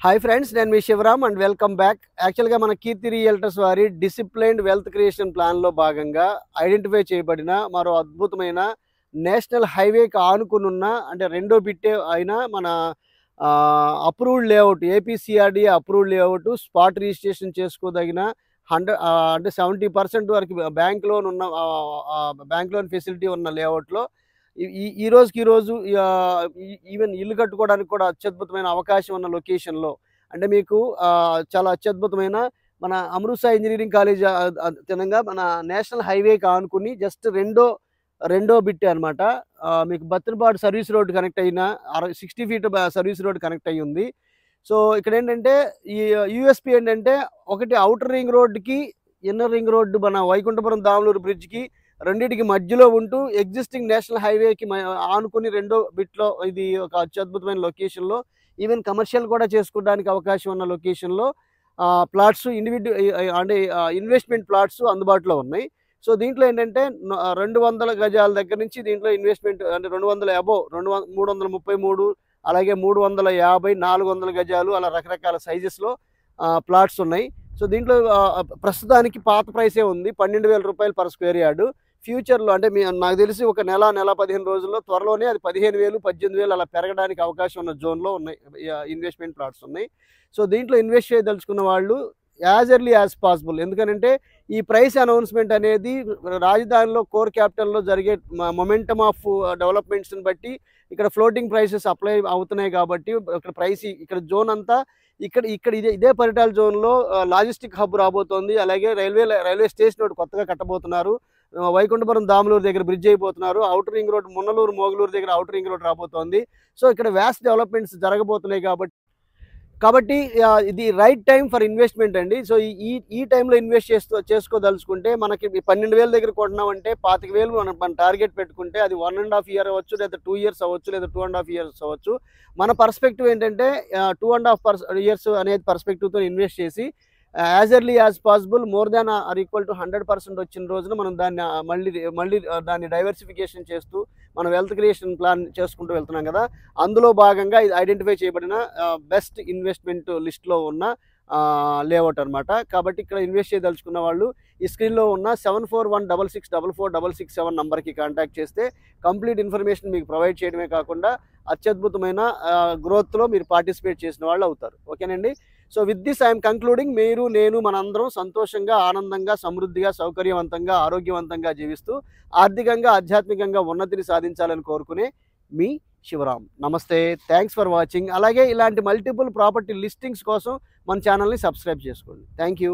Hi friends, నేను మీ Shivaram and welcome back. యాక్చువల్గా మన కీర్తి రియల్టర్స్ వారి డిసిప్లైన్డ్ వెల్త్ క్రియేషన్ ప్లాన్లో భాగంగా ఐడెంటిఫై చేయబడిన మరో అద్భుతమైన నేషనల్ హైవేకి ఆనుకునున్న అంటే రెండో బిట్టే అయిన మన approved layout, APCRD approved layout, spot registration చేసుకోదగిన 100 అంటే 70% వరకు బ్యాంక్ లోన్ ఫెసిలిటీ ఉన్న లేఅవుట్లో ఈ రోజుకి ఈరోజు ఈవెన్ ఇల్లు కట్టుకోవడానికి కూడా అత్యద్భుతమైన అవకాశం ఉన్న లొకేషన్లో అంటే మీకు చాలా అత్యద్భుతమైన మన అమృత్సర్ ఇంజనీరింగ్ కాలేజ్ తినంగా మన నేషనల్ హైవేకి ఆనుకుని జస్ట్ రెండో బిట్టే అనమాట. మీకు బత్తనపాడు సర్వీస్ రోడ్ కనెక్ట్ అయిన 60 ఫీట్ సర్వీస్ రోడ్ కనెక్ట్ అయ్యి ఉంది. సో ఇక్కడ ఏంటంటే ఈ యూఎస్పీ ఏంటంటే ఒకటి అవుటర్ రింగ్ రోడ్డుకి, ఇన్నర్ రింగ్ రోడ్డు మన వైకుంఠపురం దామలూరు బ్రిడ్జ్కి రెండింటికి మధ్యలో ఉంటూ ఎగ్జిస్టింగ్ నేషనల్ హైవేకి ఆనుకుని రెండో బిట్లో ఇది ఒక అత్యద్భుతమైన లొకేషన్లో ఈవెన్ కమర్షియల్ కూడా చేసుకోవడానికి అవకాశం ఉన్న లొకేషన్లో ప్లాట్స్ అంటే ఇన్వెస్ట్మెంట్ ప్లాట్స్ అందుబాటులో ఉన్నాయి. సో దీంట్లో ఏంటంటే 200 గజాల దగ్గర నుంచి దీంట్లో ఇన్వెస్ట్మెంట్ అంటే 200 అబోవ్ 333, అలాగే 350, 400 గజాలు అలా రకరకాల సైజెస్లో ప్లాట్స్ ఉన్నాయి. సో దీంట్లో ప్రస్తుతానికి పాత ప్రైసే ఉంది, 12,000 రూపాయలు పర్ స్క్వేర్ యార్డు. ఫ్యూచర్లో అంటే నాకు తెలిసి ఒక నెల 15 రోజుల్లో త్వరలోనే అది 15,000, 18,000 అలా పెరగడానికి అవకాశం ఉన్న జోన్లో ఉన్నాయి ఇన్వెస్ట్మెంట్ ప్లాట్స్ ఉన్నాయి. సో దీంట్లో ఇన్వెస్ట్ చేయదలుచుకున్న వాళ్ళు యాజ్ ఎర్లీ యాజ్ పాసిబుల్, ఎందుకంటే ఈ ప్రైస్ అనౌన్స్మెంట్ అనేది రాజధానిలో కోర్ క్యాపిటల్లో జరిగే మొమెంటమ్ ఆఫ్ డెవలప్మెంట్స్ని బట్టి ఇక్కడ ఫ్లోటింగ్ ప్రైసెస్ అప్లై అవుతున్నాయి కాబట్టి ఇక్కడ ప్రైస్ ఇక్కడ జోన్ అంతా ఇక్కడ ఇదే పరిటాల జోన్లో లాజిస్టిక్ హబ్ రాబోతోంది. అలాగే రైల్వే స్టేషన్ ఒకటి కొత్తగా కట్టబోతున్నారు. వైకుంఠపురం దామలూరు దగ్గర బ్రిడ్జ్ అయిపోతున్నారు. అవుటర్ రింగ్ రోడ్ మున్నలూరు మోగులూరు దగ్గర అవుటర్ రింగ్ రోడ్ రాబోతోంది. సో ఇక్కడ వ్యాస్ట్ డెవలప్మెంట్స్ జరగబోతున్నాయి కాబట్టి ఇది రైట్ టైం ఫర్ ఇన్వెస్ట్మెంట్ అండి. సో ఈ టైంలో ఇన్వెస్ట్ చేసుకోదలుచుకుంటే మనకి 12,000 దగ్గర కొట్టినామంటే 25,000 మన టార్గెట్ పెట్టుకుంటే అది 1.5 ఇయర్ అవ్వచ్చు, లేదా 2 ఇయర్స్ అవ్వచ్చు, లేదా 2.5 ఇయర్స్ అవ్వచ్చు. మన పర్స్పెక్టివ్ ఏంటంటే 2.5 ఇయర్స్ అనేది పర్స్పెక్టివ్తో ఇన్వెస్ట్ చేసి as early as possible more than or equal to 100% వచ్చిన రోజున మనం దాన్ని మళ్ళీ దాన్ని డైవర్సిఫికేషన్ చేస్తూ మనం వెల్త్ క్రియేషన్ ప్లాన్ చేసుకుంటూ వెళ్తున్నాం కదా. అందులో భాగంగా ఇది ఐడెంటిఫై చేయబడిన బెస్ట్ ఇన్వెస్ట్మెంట్ లిస్ట్లో ఉన్న లేఅవుట్ అనమాట. కాబట్టి ఇక్కడ ఇన్వెస్ట్ చేయదలుచుకున్న వాళ్ళు ఈ స్క్రీన్లో ఉన్న 7416644667 నంబర్కి కాంటాక్ట్ చేస్తే కంప్లీట్ ఇన్ఫర్మేషన్ మీకు ప్రొవైడ్ చేయడమే కాకుండా అత్యద్భుతమైన గ్రోత్లో మీరు పార్టిసిపేట్ చేసిన వాళ్ళు అవుతారు. ఓకేనండి. So with this I'm concluding. నేను మనందరం సంతోషంగా, ఆనందంగా, సమృద్ధిగా, సౌకర్యవంతంగా, ఆరోగ్యవంతంగా జీవిస్తూ ఆర్థికంగా, ఆధ్యాత్మికంగా ఉన్నతిని సాధించాలని కోరుకునే మీ శివరామ్. నమస్తే, థ్యాంక్స్ ఫర్ వాచింగ్. అలాగే ఇలాంటి మల్టిపుల్ ప్రాపర్టీ లిస్టింగ్స్ కోసం మన ఛానల్ని సబ్స్క్రైబ్ చేసుకోండి. Thank you.